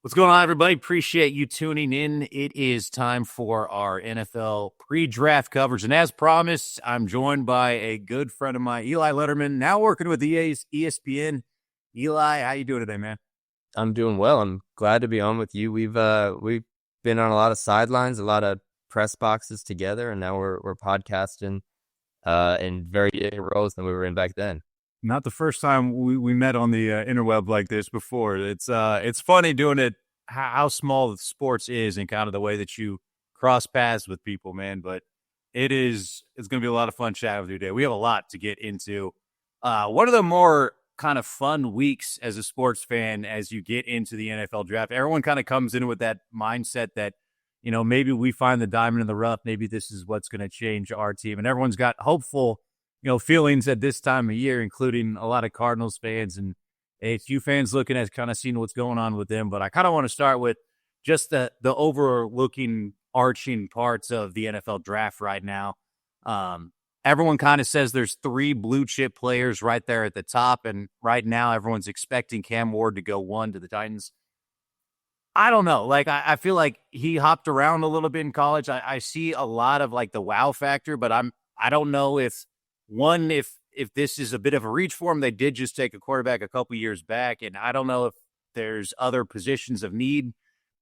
What's going on, everybody? Appreciate you tuning in. It is time for our NFL pre-draft coverage. And as promised, I'm joined by a good friend of mine, Eli Letterman, now working with ESPN. Eli, how you doing today, man? I'm doing well. I'm glad to be on with you. We've been on a lot of sidelines, a lot of press boxes together, and now we're podcasting in very different roles than we were in back then. Not the first time we met on the interweb like this before. It's funny doing it, how small the sports is and kind of the way that you cross paths with people, man. But it's going to be a lot of fun chatting with you today. We have a lot to get into. One of the more kind of fun weeks as a sports fan as you get into the NFL draft. Everyone kind of comes in with that mindset that, maybe we find the diamond in the rough. Maybe this is what's going to change our team. And everyone's got hopeful feelings at this time of year, including a lot of Cardinals fans and ASU fans looking at kind of seeing what's going on with them. But I kind of want to start with just the overlooking, arching parts of the NFL draft right now. Everyone kind of says there's three blue chip players right there at the top. And right now, everyone's expecting Cam Ward to go 1 to the Titans. I don't know. I feel like he hopped around a little bit in college. I see a lot of the wow factor, but I don't know if this is a bit of a reach for him. They did just take a quarterback a couple years back, and I don't know if there's other positions of need.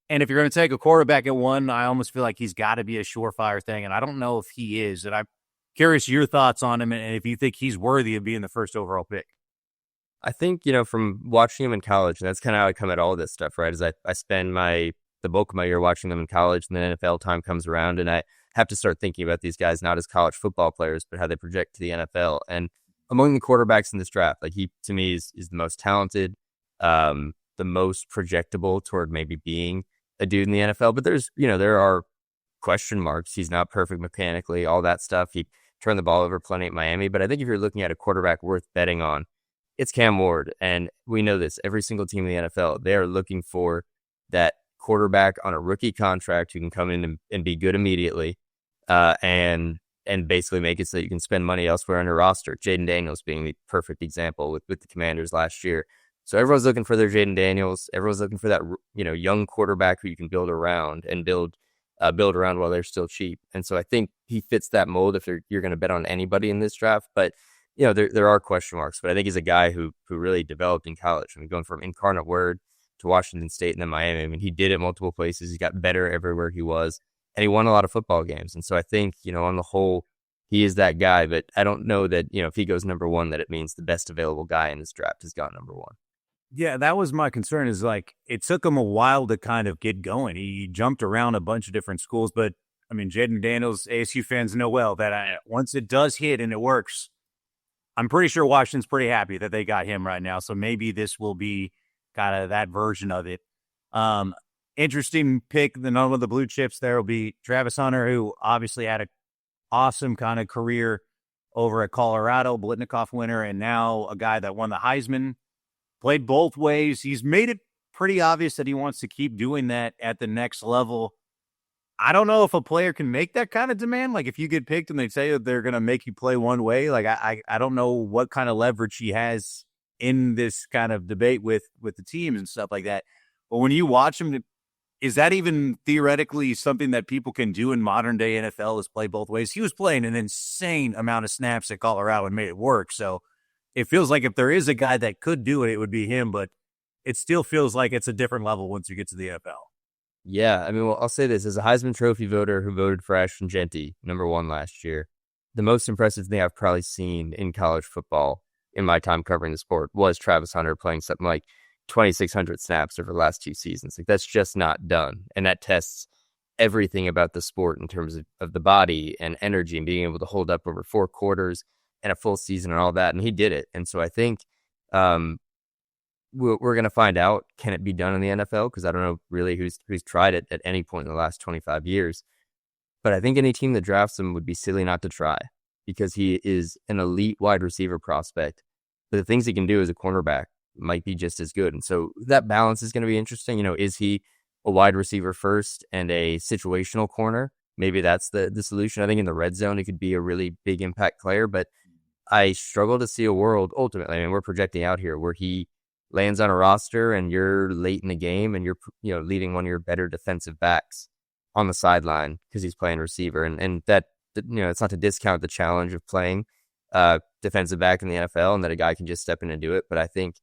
And if you're going to take a quarterback at 1, I almost feel like he's got to be a surefire thing, and I don't know if he is. And I'm curious your thoughts on him and if you think he's worthy of being the first overall pick. I think, from watching him in college, and that's kind of how I come at all this stuff, right, is I spend the bulk of my year watching them in college, and then NFL time comes around, and I have to start thinking about these guys not as college football players, but how they project to the NFL. And among the quarterbacks in this draft, he, to me, is the most talented, the most projectable toward maybe being a dude in the NFL. But there are question marks. He's not perfect mechanically, all that stuff. He turned the ball over plenty at Miami. But I think if you're looking at a quarterback worth betting on, it's Cam Ward. And we know this. Every single team in the NFL, they are looking for that quarterback on a rookie contract who can come in and be good immediately, and basically make it so that you can spend money elsewhere on your roster. Jaden Daniels being the perfect example with the Commanders last year. So everyone's looking for their Jaden Daniels. Everyone's looking for that young quarterback who you can build around and build around while they're still cheap. And so I think he fits that mold if you're going to bet on anybody in this draft. But there are question marks. But I think he's a guy who really developed in college. I mean, going from Incarnate Word to Washington State and then Miami. I mean, he did it multiple places. He got better everywhere he was, and he won a lot of football games. And so I think, on the whole, he is that guy. But I don't know that, if he goes number 1, that it means the best available guy in this draft has gone number 1. Yeah, that was my concern is it took him a while to kind of get going. He jumped around a bunch of different schools, but I mean, Jaden Daniels, ASU fans know well that once it does hit and it works, I'm pretty sure Washington's pretty happy that they got him right now. So maybe this will be kind of that version of it. Interesting pick. The none of the blue chips there will be Travis Hunter, who obviously had an awesome kind of career over at Colorado, Blitnikoff winner, and now a guy that won the Heisman, played both ways. He's made it pretty obvious that he wants to keep doing that at the next level. I don't know if a player can make that kind of demand. If you get picked and they say that they're going to make you play one way, I don't know what kind of leverage he has in this kind of debate with the teams and stuff like that. But when you watch him, is that even theoretically something that people can do in modern day NFL, is play both ways? He was playing an insane amount of snaps at Colorado and made it work. So it feels like if there is a guy that could do it, it would be him, but it still feels like it's a different level once you get to the NFL. Yeah, I mean, well, I'll say this. As a Heisman Trophy voter who voted for Ashton Jeanty, number 1 last year, the most impressive thing I've probably seen in college football in my time covering the sport was Travis Hunter playing something like 2,600 snaps over the last 2 seasons. That's just not done. And that tests everything about the sport in terms of the body and energy and being able to hold up over 4 quarters and a full season and all that. And he did it. And so I think we're going to find out, can it be done in the NFL? Because I don't know really who's tried it at any point in the last 25 years. But I think any team that drafts him would be silly not to try, because he is an elite wide receiver prospect. But the things he can do as a cornerback might be just as good. And so that balance is going to be interesting. Is he a wide receiver first and a situational corner? Maybe that's the solution. I think in the red zone, it could be a really big impact player. But I struggle to see a world ultimately, I mean, we're projecting out here, where he lands on a roster and you're late in the game and you're, leaving one of your better defensive backs on the sideline because he's playing receiver. And that, it's not to discount the challenge of playing defensive back in the NFL and that a guy can just step in and do it. But I think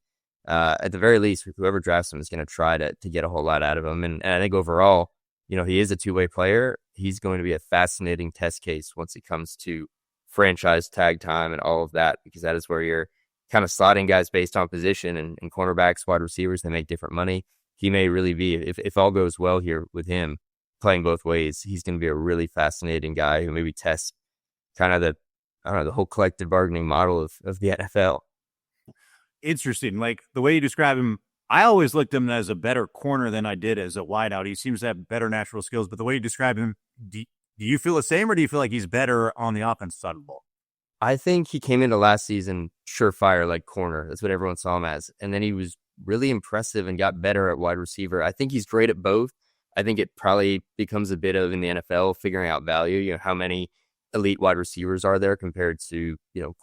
at the very least, whoever drafts him is going to try to get a whole lot out of him. And I think overall, he is a two-way player. He's going to be a fascinating test case once it comes to franchise tag time and all of that, because that is where you're kind of slotting guys based on position and cornerbacks, wide receivers, they make different money. He may really be, if all goes well here with him playing both ways, he's going to be a really fascinating guy who maybe tests kind of the whole collective bargaining model of the NFL. Interesting. Like the way you describe him, I always looked at him as a better corner than I did as a wideout. He seems to have better natural skills, but the way you describe him, do you feel the same, or do you feel like he's better on the offensive side of the ball? I think he came into last season surefire like corner. That's what everyone saw him as. And then he was really impressive and got better at wide receiver. I think he's great at both. I think it probably becomes a bit of, in the NFL, figuring out value, how many elite wide receivers are there compared to,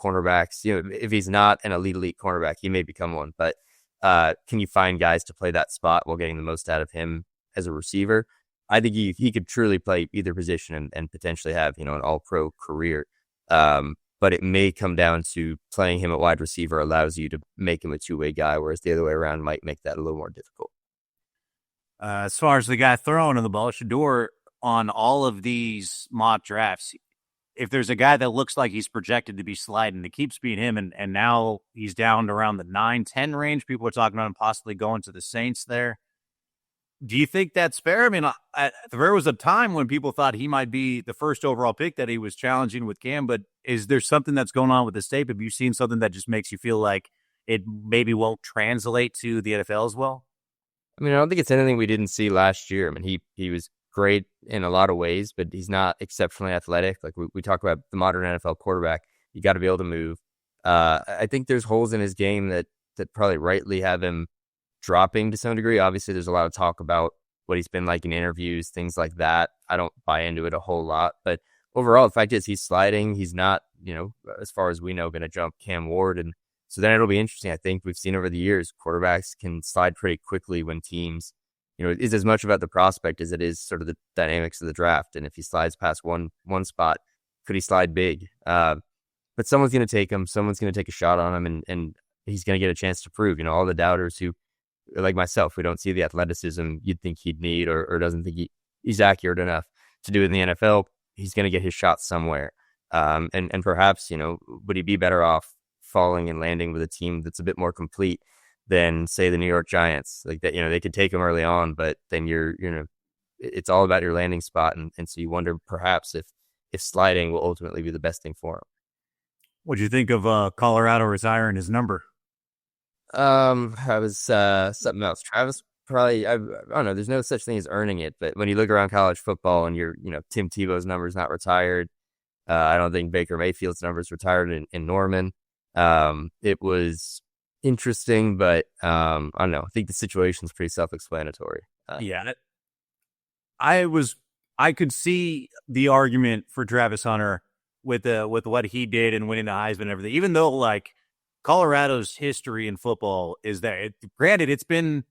cornerbacks. If he's not an elite cornerback, he may become one. But can you find guys to play that spot while getting the most out of him as a receiver? I think he could truly play either position and potentially have, an all-pro career. But it may come down to playing him at wide receiver allows you to make him a two-way guy, whereas the other way around might make that a little more difficult. As far as the guy throwing the ball, Shedeur, on all of these mock drafts, if there's a guy that looks like he's projected to be sliding, it keeps being him, and now he's down to around the 9-10 range. People are talking about him possibly going to the Saints there. Do you think that's fair? I mean, there was a time when people thought he might be the first overall pick, that he was challenging with Cam, but is there something that's going on with this tape? Have you seen something that just makes you feel like it maybe won't translate to the NFL as well? I mean, I don't think it's anything we didn't see last year. I mean, he was great in a lot of ways, but he's not exceptionally athletic. Like we talk about the modern NFL quarterback, you got to be able to move. I think there's holes in his game that probably rightly have him dropping to some degree. Obviously, there's a lot of talk about what he's been like in interviews, things like that. I don't buy into it a whole lot, but overall, the fact is he's sliding. He's not, as far as we know, going to jump Cam Ward. And so then it'll be interesting. I think we've seen over the years, quarterbacks can slide pretty quickly when teams, it is as much about the prospect as it is sort of the dynamics of the draft. And if he slides past one spot, could he slide big? But someone's going to take him. Someone's going to take a shot on him, and he's going to get a chance to prove, all the doubters who, like myself, we don't see the athleticism you'd think he'd need or doesn't think he's accurate enough to do it in the NFL. He's going to get his shot somewhere. And perhaps, would he be better off falling and landing with a team that's a bit more complete than, say, the New York Giants? Like that, they could take him early on, but then it's all about your landing spot. And so you wonder perhaps if sliding will ultimately be the best thing for him. What do you think of Colorado retiring his number? I was something else. Travis probably, I don't know. There's no such thing as earning it, but when you look around college football and Tim Tebow's number is not retired. I don't think Baker Mayfield's number is retired in Norman. It was interesting, but I don't know. I think the situation's pretty self-explanatory. Yeah, I could see the argument for Travis Hunter with what he did and winning the Heisman and everything, even though like Colorado's history in football is there. Granted, it's been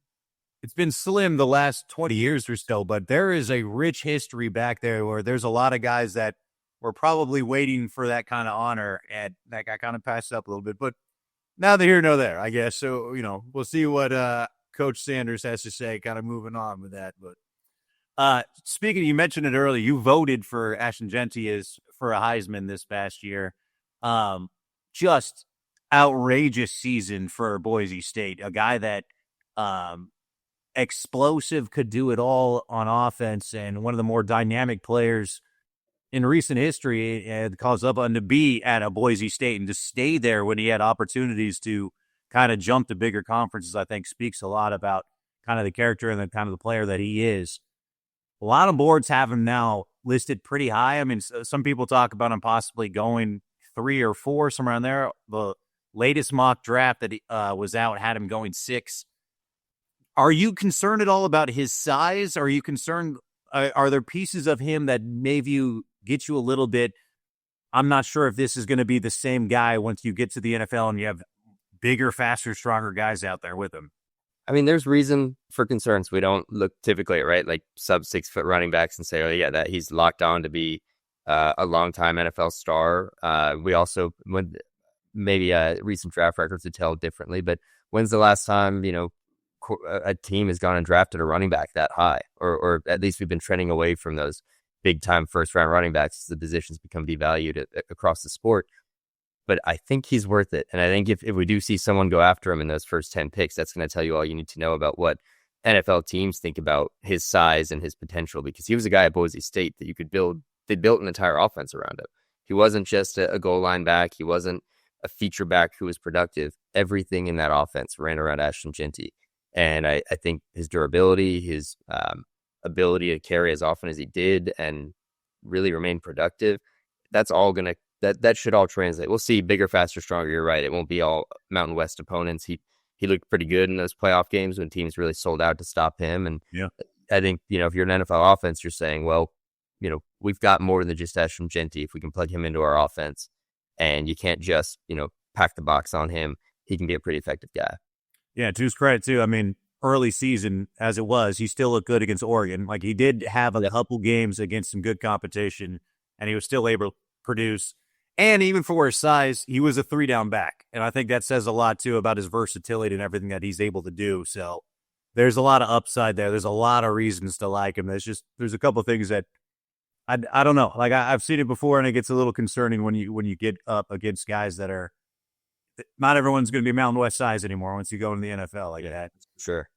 slim the last 20 years or so, but there is a rich history back there where there's a lot of guys that were probably waiting for that kind of honor, and that got kind of passed up a little bit. But now they're here, no there, I guess. So, we'll see what Coach Sanders has to say, kind of moving on with that. But speaking, you mentioned it earlier, you voted for Ashton Jeanty for a Heisman this past year. Just outrageous season for Boise State, a guy that explosive, could do it all on offense, and one of the more dynamic players in recent history, and calls up on to be at a Boise State and to stay there when he had opportunities to kind of jump to bigger conferences, I think speaks a lot about kind of the character and the kind of the player that he is. A lot of boards have him now listed pretty high. I mean, some people talk about him possibly going 3 or 4, somewhere around there. The latest mock draft that was out had him going 6. Are you concerned at all about his size? Are you concerned? Are there pieces of him that maybe get you a little bit? I'm not sure if this is going to be the same guy once you get to the NFL and you have bigger, faster, stronger guys out there with him. I mean, there's reason for concerns. We don't look typically at, right, like sub 6 foot running backs and say, oh yeah, that he's locked on to be a long time NFL star. We also, when maybe recent draft records would tell differently, but when's the last time, a team has gone and drafted a running back that high, or at least we've been trending away from those big time first round running backs as the positions become devalued across the sport. But I think he's worth it. And I think if we do see someone go after him in those first 10 picks, that's going to tell you all you need to know about what NFL teams think about his size and his potential, because he was a guy at Boise State that you could build. They built an entire offense around him. He wasn't just a goal line back. He wasn't a feature back who was productive. Everything in that offense ran around Ashton Jeanty. And I think his durability, his ability to carry as often as he did and really remain productive, that's all going to, that should all translate. We'll see bigger, faster, stronger. You're right. It won't be all Mountain West opponents. He looked pretty good in those playoff games when teams really sold out to stop him. And yeah, I think, if you're an NFL offense, you're saying, well, we've got more than just Ashton Jeanty. If we can plug him into our offense, and you can't just, pack the box on him, he can be a pretty effective guy. Yeah, to his credit, too. I mean, early season as it was, he still looked good against Oregon. Like, he did have a couple games against some good competition, and he was still able to produce. And even for his size, he was a 3-down back. And I think that says a lot, too, about his versatility and everything that he's able to do. So there's a lot of upside there. There's a lot of reasons to like him. There's a couple of things that I don't know. Like, I've seen it before, and it gets a little concerning when you get up against guys that are not everyone's going to be Mountain West size anymore once you go into the NFL like that. Sure.